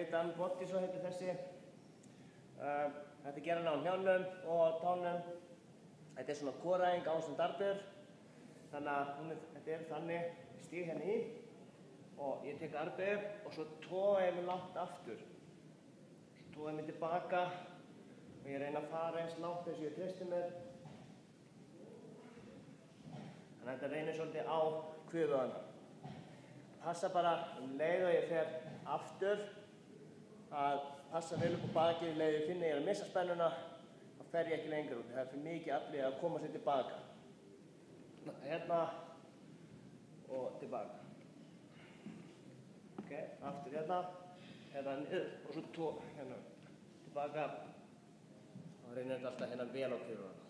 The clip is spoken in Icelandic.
Seitan Body svo heitir þessi. Þetta er gerðan á hnjánum og tánum. Þetta er svona koræfing ásamt armböður. Þannig að þetta er þannig, ég stíg hérna í og ég tek armböður og svo toga ég mig langt aftur. Svo toga ég mig tilbaka og ég reyna að fara eins langt eins og ég treysti mér. Þannig að þetta reynir svolítið á kviðvöðvana. Passa bara leið og ég fer aftur að passa vel upp á bakið, leið ég finna ég er að missa spennuna, þá fer ég ekki lengur út. Það er fyrir mikið aflið að koma sér tilbaka. Hérna og tilbaka. Ok, aftur hérna niður og svo hérna tilbaka. Þá reynir þetta alltaf hérna vel á kviðvöðvana.